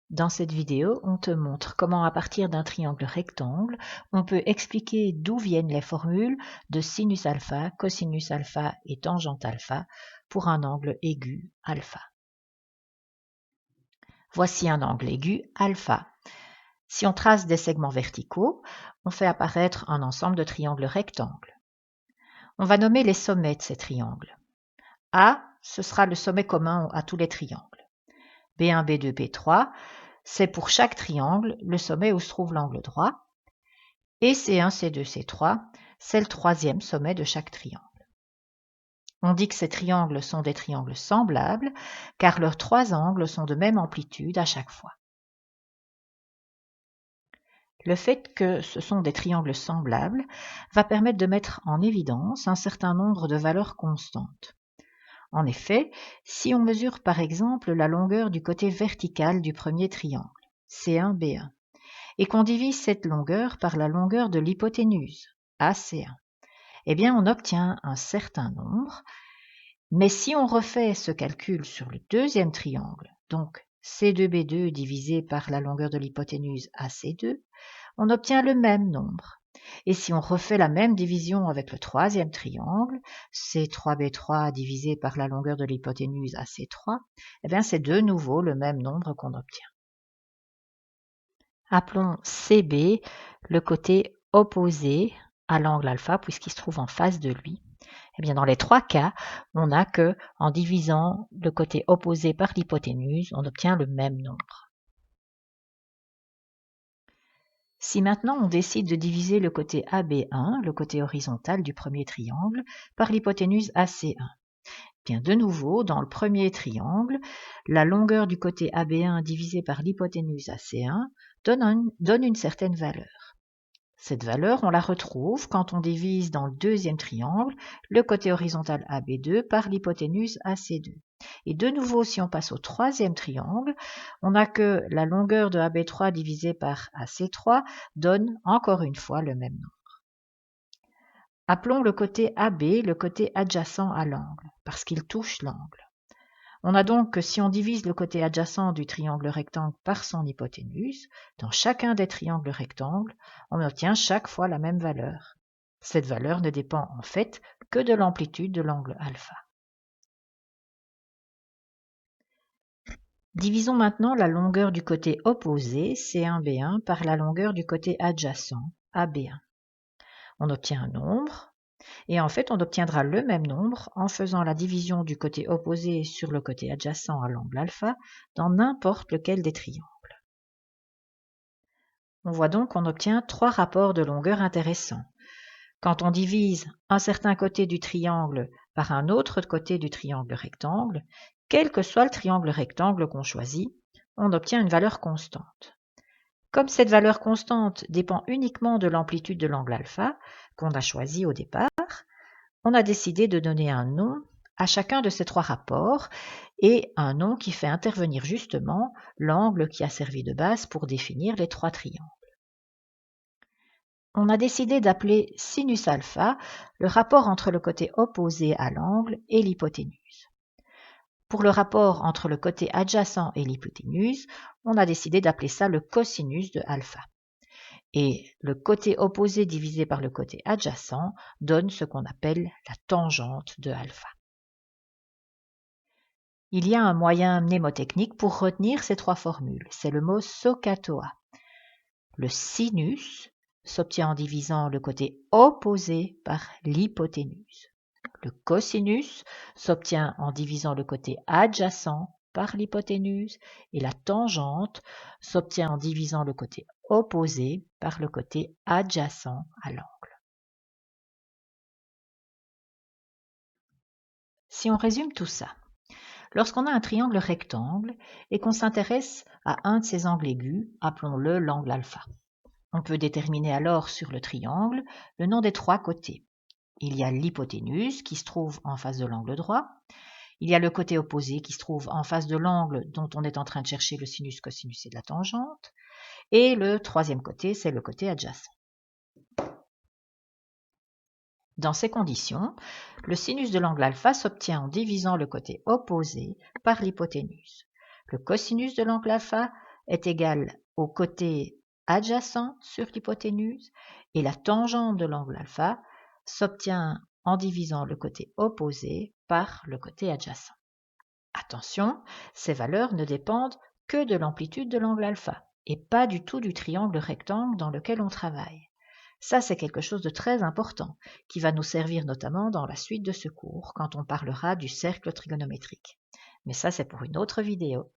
Dans cette vidéo, on te montre comment à partir d'un triangle rectangle, on peut expliquer d'où viennent les formules de sinus alpha, cosinus alpha et tangente alpha pour un angle aigu alpha. Voici un angle aigu alpha. Si on trace des segments verticaux, on fait apparaître un ensemble de triangles rectangles. On va nommer les sommets de ces triangles. A, ce sera le sommet commun à tous les triangles. B1, B2, B3, c'est pour chaque triangle le sommet où se trouve l'angle droit. Et C1, C2, C3, c'est le troisième sommet de chaque triangle. On dit que ces triangles sont des triangles semblables car leurs trois angles sont de même amplitude à chaque fois. Le fait que ce sont des triangles semblables va permettre de mettre en évidence un certain nombre de valeurs constantes. En effet, si on mesure par exemple la longueur du côté vertical du premier triangle, C1, B1, et qu'on divise cette longueur par la longueur de l'hypoténuse, AC1, eh bien on obtient un certain nombre, mais si on refait ce calcul sur le deuxième triangle, donc C2B2 divisé par la longueur de l'hypoténuse AC2, on obtient le même nombre. Et si on refait la même division avec le troisième triangle, C3B3 divisé par la longueur de l'hypoténuse AC3, eh bien c'est de nouveau le même nombre qu'on obtient. Appelons CB le côté opposé à l'angle alpha puisqu'il se trouve en face de lui. Eh bien, dans les trois cas, on n'a que, en divisant le côté opposé par l'hypoténuse, on obtient le même nombre. Si maintenant on décide de diviser le côté AB1, le côté horizontal du premier triangle, par l'hypoténuse AC1, bien de nouveau, dans le premier triangle, la longueur du côté AB1 divisée par l'hypoténuse AC1 donne une certaine valeur. Cette valeur, on la retrouve quand on divise dans le deuxième triangle le côté horizontal AB2 par l'hypoténuse AC2. Et de nouveau, si on passe au troisième triangle, on a que la longueur de AB3 divisée par AC3 donne encore une fois le même nombre. Appelons le côté AB le côté adjacent à l'angle, parce qu'il touche l'angle. On a donc que si on divise le côté adjacent du triangle rectangle par son hypoténuse, dans chacun des triangles rectangles, on obtient chaque fois la même valeur. Cette valeur ne dépend en fait que de l'amplitude de l'angle alpha. Divisons maintenant la longueur du côté opposé, C1B1, par la longueur du côté adjacent, AB1. On obtient un nombre, et en fait on obtiendra le même nombre en faisant la division du côté opposé sur le côté adjacent à l'angle alpha dans n'importe lequel des triangles. On voit donc qu'on obtient trois rapports de longueur intéressants. Quand on divise un certain côté du triangle par un autre côté du triangle rectangle, quel que soit le triangle rectangle qu'on choisit, on obtient une valeur constante. Comme cette valeur constante dépend uniquement de l'amplitude de l'angle alpha qu'on a choisi au départ, on a décidé de donner un nom à chacun de ces trois rapports et un nom qui fait intervenir justement l'angle qui a servi de base pour définir les trois triangles. On a décidé d'appeler sinus alpha le rapport entre le côté opposé à l'angle et l'hypoténuse. Pour le rapport entre le côté adjacent et l'hypoténuse, on a décidé d'appeler ça le cosinus de alpha. Et le côté opposé divisé par le côté adjacent donne ce qu'on appelle la tangente de alpha. Il y a un moyen mnémotechnique pour retenir ces trois formules, c'est le mot SOHCAHTOA. Le sinus s'obtient en divisant le côté opposé par l'hypoténuse. Le cosinus s'obtient en divisant le côté adjacent par l'hypoténuse et la tangente s'obtient en divisant le côté opposé par le côté adjacent à l'angle. Si on résume tout ça, lorsqu'on a un triangle rectangle et qu'on s'intéresse à un de ses angles aigus, appelons-le l'angle alpha. On peut déterminer alors sur le triangle le nom des trois côtés. Il y a l'hypoténuse qui se trouve en face de l'angle droit. Il y a le côté opposé qui se trouve en face de l'angle dont on est en train de chercher le sinus, cosinus et la tangente. Et le troisième côté, c'est le côté adjacent. Dans ces conditions, le sinus de l'angle alpha s'obtient en divisant le côté opposé par l'hypoténuse. Le cosinus de l'angle alpha est égal au côté adjacent sur l'hypoténuse et la tangente de l'angle alpha s'obtient en divisant le côté opposé par le côté adjacent. Attention, ces valeurs ne dépendent que de l'amplitude de l'angle alpha et pas du tout du triangle rectangle dans lequel on travaille. Ça, c'est quelque chose de très important qui va nous servir notamment dans la suite de ce cours quand on parlera du cercle trigonométrique. Mais ça, c'est pour une autre vidéo.